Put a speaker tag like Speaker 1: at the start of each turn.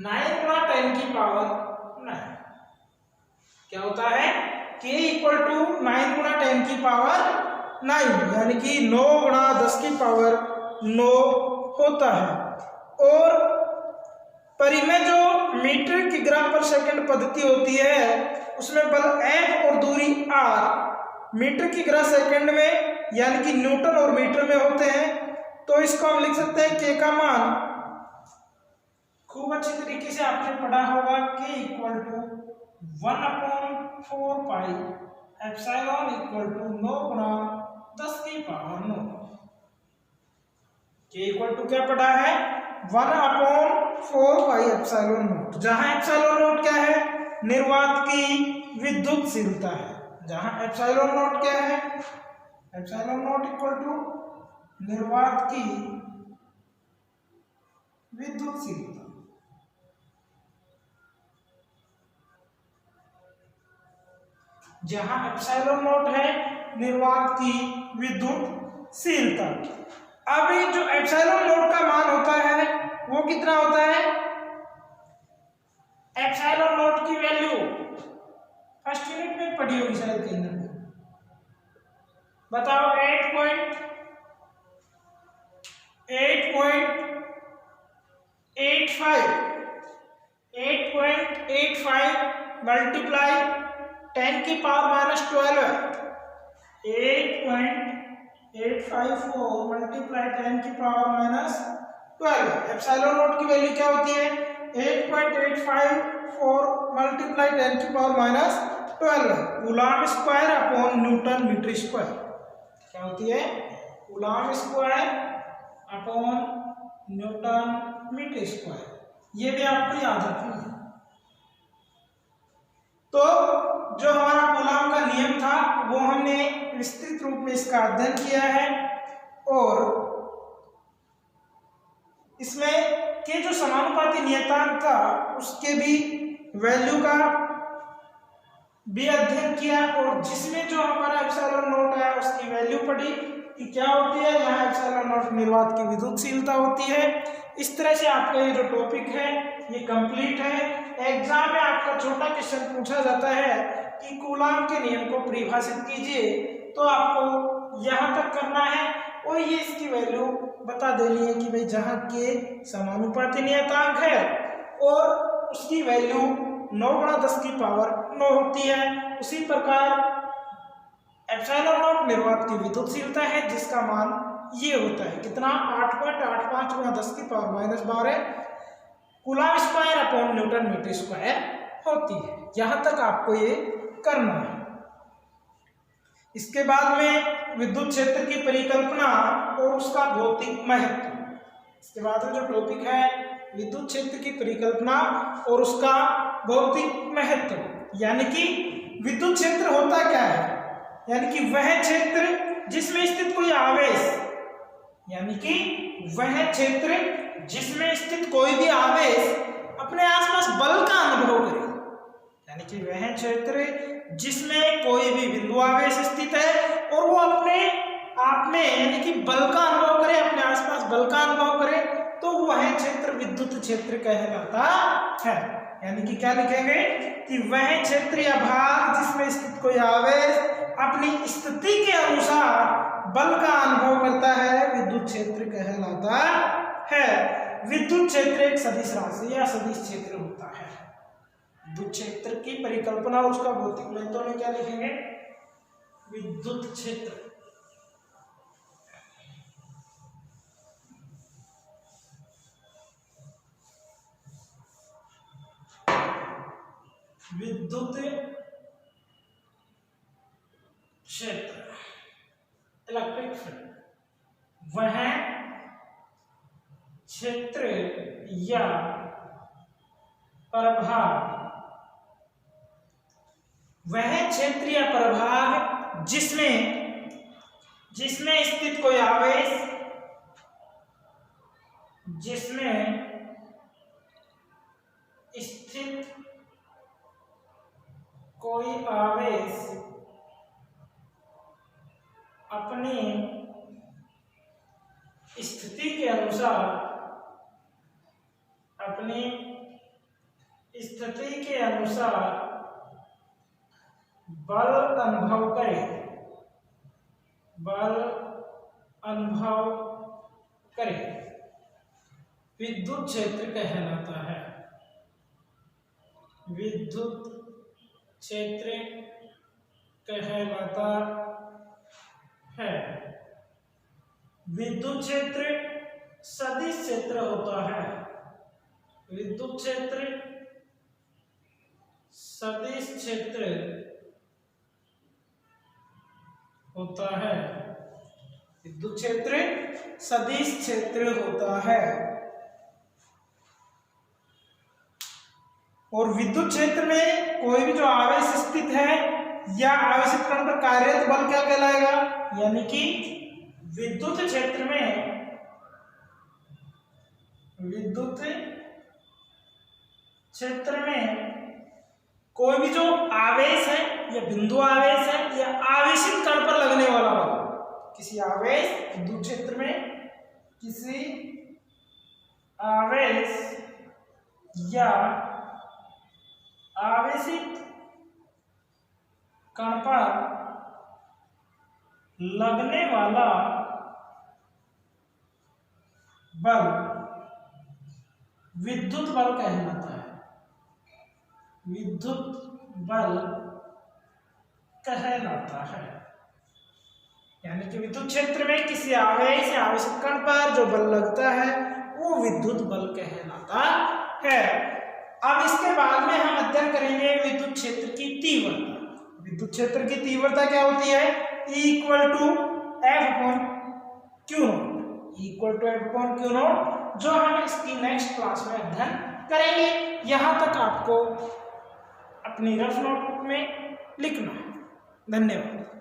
Speaker 1: 9 गुणा 10 की पावर 9। क्या होता है? k इक्वल टू 9 गुणा 10 की पावर 9, यानी कि 9 गुणा 10 की पावर 9 होता है। और परिमेय जो मीटर किग्रा पर सेकंड पद्धति होती है उसमें बल F और दूरी r मीटर किग्रा सेकंड में यानी कि न्यूटन और मीटर में होते हैं। तो इसको हम लिख सकते हैं k का मान, खूब अच्छी तरीके से आपने पढ़ा होगा, k equal to 1/4 pi epsilon equal to 9 गुणा 10 की पावर 9। k इक्वल टू क्या पढ़ा है? 1/4 पाई एप्सिलॉन नॉट, जहां एप्सिलॉन नॉट क्या है? निर्वात की विद्युतशीलता है। जहां एप्सिलॉन नॉट क्या है? एप्सिलॉन नॉट इक्वल टू निर्वात की विद्युतशीलता। जहां एप्सिलॉन नॉट है निर्वात की विद्युतशीलता। अब ये जो एप्सिलॉन नॉट का मान होता है वो कितना होता है? एप्सिलॉन नॉट की वैल्यू फर्स्ट यूनिट में पढ़ी होगी शायद कहीं ना, बताओ। 8.85 मल्टीप्लाई 10 की पावर माइनस 12 है। 8.854 मल्टीप्लाई 10 की पावर माइनस 12। एप्सिलॉन नॉट की वैल्यू क्या होती है? 8.854 मल्टीप्लाई 10 की power minus 12 coulomb square upon newton metre square. क्या होती है? Coulomb square upon newton metre square. ये भी आपको याद रखना है। तो जो हमारा कूलॉम का नियम था वो हमने विस्तृत रूप में इसका अध्ययन किया है, और इसमें के जो समानुपाती नियतांक था उसके भी वैल्यू का भी अध्ययन किया, और जिसमें जो हमारा एप्सिलॉन नॉट है उसकी वैल्यू पढ़ी कि क्या होती है। यहाँ एप्सिलॉन नॉट निर्वात की विद्युतशीलता होती है। इस तरह से आपका ये जो टॉपिक है ये कंप्लीट है। एग्जाम में आपका छोटा क्वेश्चन पूछा जाता है कि कूलॉम के नियम को परिभाषित कीजिए, तो आपको यहाँ तक करना है और ये इसकी वैल्यू बता देनी है कि भाई जहाँ के समानुपाती नियतांक है और उसकी वैल्यू 9 गुणा 10 की पावर 9 होती है। उसी प्रकार एप्सिलॉन नॉट निर्वात की विद्युतशीलता है जिसका मान ये होता है कितना? 8.85 गुणा 10 की power minus 12 coulomb square upon newton metre square होती है। यहां तक आपको ये करना है। इसके बाद में विद्युत क्षेत्र की परिकल्पना और उसका भौतिक महत्व। इसके बाद में जो टॉपिक है विद्युत क्षेत्र की परिकल्पना और उसका भौतिक महत्व, यानी कि विद्युत क्षेत्र होता क्या है? यानी कि वह क्षेत्र जिसमें स्थित कोई आवेश, यानी कि वह क्षेत्र जिसमें स्थित कोई भी आवेश अपने आसपास बल का अनुभव करे, यानी कि वह क्षेत्र जिसमें कोई भी बिंदु आवेश स्थित है और वो अपने आप में यानी कि बल का अनुभव करे, अपने आसपास बल का अनुभव करे, तो वह क्षेत्र विद्युत क्षेत्र कहलाता है। यानी कि क्या लिखेंगे कि वह क्षेत्र या भाग जिसमें स्थित कोई आवेश अपनी स्थिति के अनुसार बल का अनुभव करता है विद्युत क्षेत्र कहलाता है। विद्युत क्षेत्र एक सदिश राशि या सदिश क्षेत्र होता है। विद्युत क्षेत्र की परिकल्पना और उसका भौतिक महत्व में क्या लिखेंगे? विद्युत क्षेत्र विद्युत क्षेत्र इलेक्ट्रिक फील्ड वह क्षेत्र या प्रभाग, वह क्षेत्र या प्रभाग जिसमें स्थित कोई आवेश, जिसमें स्थित कोई आवेश अपनी स्थिति के अनुसार स्थिति के अनुसार बल अनुभव करे, बल अनुभव करे, विद्युत क्षेत्र कहलाता है। विद्युत क्षेत्र कहलाता है। विद्युत क्षेत्र सदिश क्षेत्र होता है। विद्युत क्षेत्र सदिश क्षेत्र होता है। विद्युत क्षेत्र सदिश क्षेत्र होता है। और विद्युत क्षेत्र में कोई भी जो आवेश स्थित है या आवेशित कण पर कार्यरत बल क्या कहलाएगा, यानी कि विद्युत क्षेत्र में, विद्युत क्षेत्र में कोई भी जो आवेश है या बिंदु आवेश है या आवेशित कण पर लगने वाला बल, किसी आवेश, विद्युत क्षेत्र में किसी आवेश या आवेशित कण पर लगने वाला बल विद्युत बल कहलाता है। विद्युत बल कहलाता है। यानी कि विद्युत क्षेत्र में किसी आवेश या आवेशित कण पर जो बल लगता है वो विद्युत बल कहलाता है। अब इसके बाद में हम अध्ययन करेंगे विद्युत क्षेत्र की तीव्रता। विद्युत क्षेत्र की तीव्रता क्या होती है? E equal to F/Q naught, equal to F/Q naught, जो हम इसकी नेक्स्ट क्लास में अध्ययन करेंगे। यहाँ तक आपको अपनी रफ नोटबुक में लिखना है। धन्यवाद।